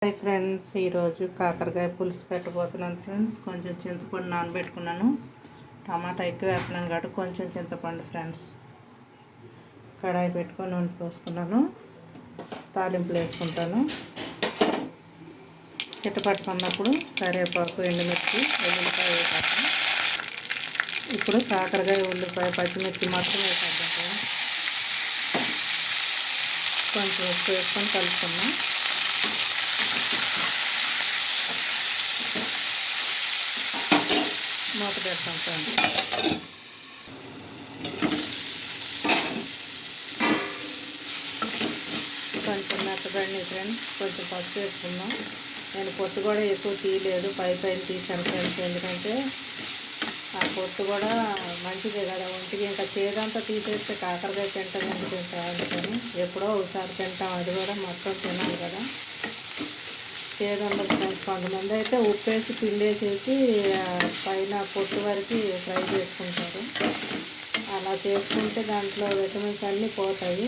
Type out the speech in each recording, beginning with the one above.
Hi friends, ఈరోజు కాకరకాయ పులుసు పెట్టబోతున్నాను ఫ్రెండ్స్. కొంచెం చింతపండు నానబెట్టుకున్నాను. టమాటా ఎక్కువ వేస్తున్నాను కాబట్టి కొంచెం చింతపండు ఫ్రెండ్స్. కడాయి పెట్టుకొని నూనె పోసుకున్నాను. తాలింపులు వేసుకుంటాను. చిట్టపట్టుకున్నప్పుడు కరివేపాకు, ఎండుమిర్చి, వెల్లుల్లిపాయ వేసేస్తాను. ఇప్పుడు కాకరకాయ, ఉల్లిపాయ, పచ్చిమిర్చి మొత్తం వేసేద్దాం ఫ్రెండ్స్. కొంచెం ఉప్పు వేసుకొని కలుపుకున్నాం. మూత పెడతాం ఫ్రెండ్స్. కొంచెం మెత్తగండి ఫ్రెండ్స్. కొంచెం పసుపు వేసుకుందాం. నేను పొట్టు కూడా ఎక్కువ తీయలేదు, పైన తీసాను ఫ్రెండ్స్. ఎందుకంటే ఆ పొట్టు కూడా మంచిదే కదా ఒంటికి. ఇంకా చేదంతా తీసేస్తే కాకరకాయ తింటాం ఎందుకు తింటాం అందుకని ఎప్పుడో ఒకసారి తింటాం, అది కూడా మొత్తం తినాలి కదా. చేదు ఉండదు ఫ్రెండ్స్. కొంతమంది అయితే ఉప్పేసి పిండేసేసి పైన పొట్టు వరకు ఫ్రై చేసుకుంటారు. అలా చేసుకుంటే దాంట్లో విటమిన్స్ అన్నీ పోతాయి.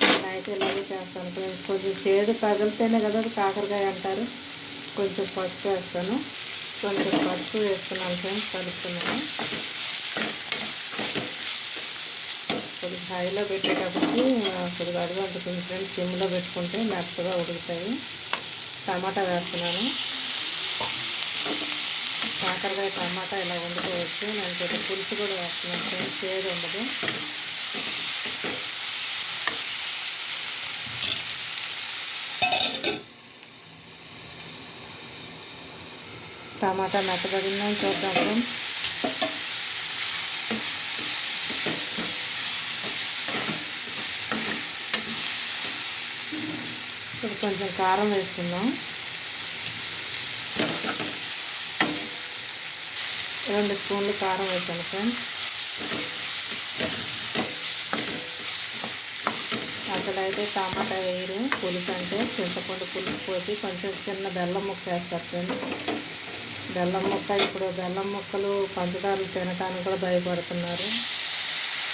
నేనైతే ఇలాగే చేస్తాను ఫ్రెండ్స్. కొంచెం చేదు తగిలితేనే కదా కాకరకాయ అంటారు. కొంచెం పసుపు వేస్తాను. కొంచెం పసుపు వేస్తున్నాను ఫ్రెండ్స్, కలుపుతున్నాను. కొద్దిగా హైలో పెట్టేటప్పటికి కొద్దిగా అడుగు అంటుతుంది ఫ్రెండ్స్. సిమ్లో పెట్టుకుంటే మెత్తగా ఉడుకుతాయి. టమాటా వేస్తున్నాను. కాకరకాయ టమాటా ఇలా వండుకోవచ్చు. నేను కొద్దిగా పులుసు కూడా వేస్తున్నాను ఫ్రెండ్స్, చేదు ఉండదు. టమాటా మెత్తబడిందని చూద్దాం ఫ్రెండ్స్. ఇప్పుడు కొంచెం కారం వేసుకుందాం. 2 స్పూన్లు కారం వేసాను ఫ్రెండ్స్. అసలైతే టమాటా వేయరు పులుసు అంటే. చింతపండు పులుసు పోసి కొంచెం చిన్న బెల్లం ముక్క వేస్తారు ఫ్రెండ్స్. బెల్లం ముక్క, ఇప్పుడు బెల్లం ముక్కలు పంచదారలు తినడానికి కూడా భయపడుతున్నారు.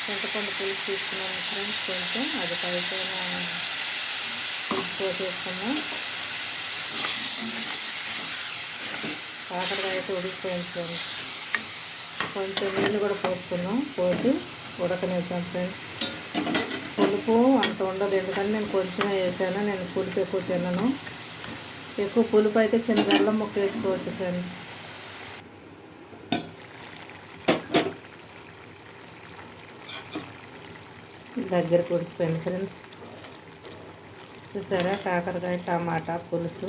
చింతపండు పులుసు తీసుకున్నాను ఫ్రెండ్స్. కొంచెం అది పైన పులుసు పోసేసుకున్నాం. కాకరకాయ అయితే ఉడికిపోయింది ఫ్రెండ్స్. కొంచెం నీళ్ళు కూడా పోసుకున్నాం. పోసి ఉడకనిద్దాం ఫ్రెండ్స్. పులుపు అంత ఉండదు, ఎందుకంటే నేను కొంచెమే వేసాను. నేను పులుపు ఎక్కువ తినను. ఎక్కువ పులుపు అయితే చిన్న బెల్లం ముక్క వేసుకోవచ్చు ఫ్రెండ్స్. దగ్గరకు ఉడికిపోయింది ఫ్రెండ్స్. చూసారా కాకరకాయ టమాటా పులుసు.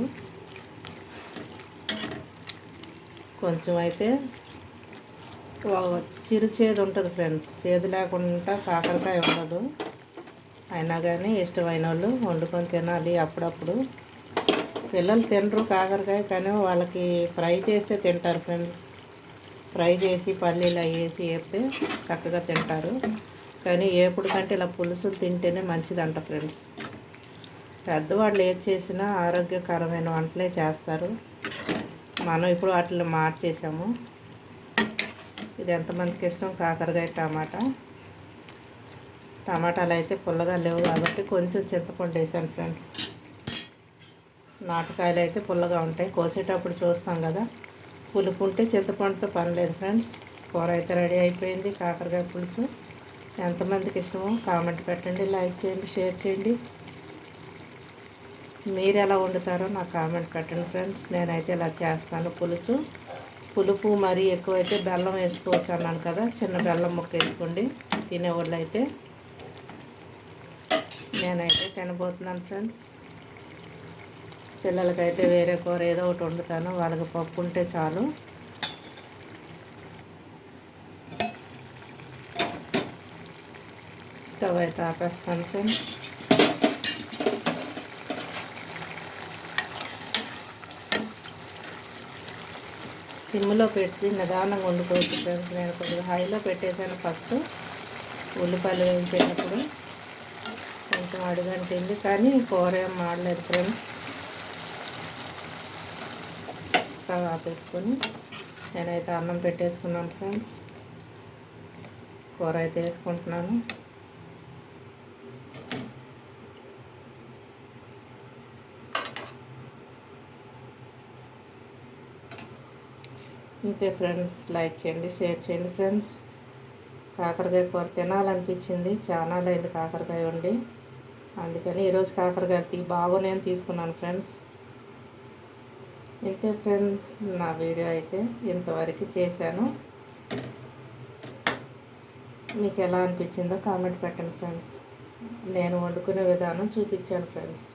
కొంచెం అయితే చిరు చేదు ఉంటుంది ఫ్రెండ్స్. చేదు లేకుండా కాకరకాయ ఉండదు. అయినా కానీ ఇష్టమైన వాళ్ళు వండుకొని తినాలి అప్పుడప్పుడు. పిల్లలు తినరు కాకరకాయ, కానీ వాళ్ళకి ఫ్రై చేస్తే తింటారు ఫ్రెండ్స్. ఫ్రై చేసి పల్లీలు వేసి వేపితే చక్కగా తింటారు. కానీ ఏపుడు కంటే ఇలా పులుసులు తింటేనే మంచిదంట ఫ్రెండ్స్. పెద్దవాళ్ళు ఏది చేసినా ఆరోగ్యకరమైన వంటలే చేస్తారు. మనం ఇప్పుడు వాటిని మార్చేసాము. ఇది ఎంతమందికి ఇష్టం కాకరకాయ టమాటా. టమాటాలు అయితే పుల్లగా లేవు కాబట్టి కొంచెం చింతపండు వేసాను ఫ్రెండ్స్. నాటుకాయలు అయితే పుల్లగా ఉంటాయి, కోసేటప్పుడు చూస్తాం కదా. పులుపు ఉంటే చింతపండుతో పని లేదు ఫ్రెండ్స్. కూర అయితే రెడీ అయిపోయింది. కాకరకాయ పులుసు ఎంతమందికి ఇష్టమో కామెంట్ పెట్టండి, లైక్ చేయండి, షేర్ చేయండి. మీరు ఎలా వండుతారో నాకు కామెంట్ పెట్టండి ఫ్రెండ్స్. నేనైతే ఇలా చేస్తాను పులుసు. పులుపు మరీ ఎక్కువైతే బెల్లం వేసుకోవచ్చు అన్నాను కదా. చిన్న బెల్లం ముక్క వేసుకోండి తినేవాళ్ళు అయితే. నేనైతే తినబోతున్నాను ఫ్రెండ్స్. పిల్లలకైతే వేరే కూర ఏదో ఒకటి వండుతాను, వాళ్ళకి పప్పు ఉంటే చాలు. స్టవ్ అయితే ఆపేస్తాను ఫ్రెండ్స్. సిమ్లో పెట్టి నిదానంగా వండుకోవచ్చు ఫ్రెండ్స్. నేను కొద్దిగా హైలో పెట్టేసాను ఫస్ట్. ఉల్లిపాయలు వేయించేటప్పుడు కొంచెం అడుగంటింది, కానీ కూర ఏం మాడలేదు ఫ్రెండ్స్. స్టవ్ ఆపేసుకొని నేనైతే అన్నం పెట్టేసుకున్నాను ఫ్రెండ్స్. కూర అయితే వేసుకుంటున్నాను. అంతే ఫ్రెండ్స్, లైక్ చేయండి, షేర్ చేయండి ఫ్రెండ్స్. కాకరకాయ కూర తినాలనిపించింది, చాలా అయింది కాకరకాయ వండి. అందుకని ఈరోజు కాకరకాయ బాగున్నాయని తీసుకున్నాను ఫ్రెండ్స్. ఇంతే ఫ్రెండ్స్, నా వీడియో అయితే ఇంతవరకు చేశాను. మీకు ఎలా అనిపించిందో కామెంట్ పెట్టండి ఫ్రెండ్స్. నేను వండుకునే విధానం చూపించాను ఫ్రెండ్స్.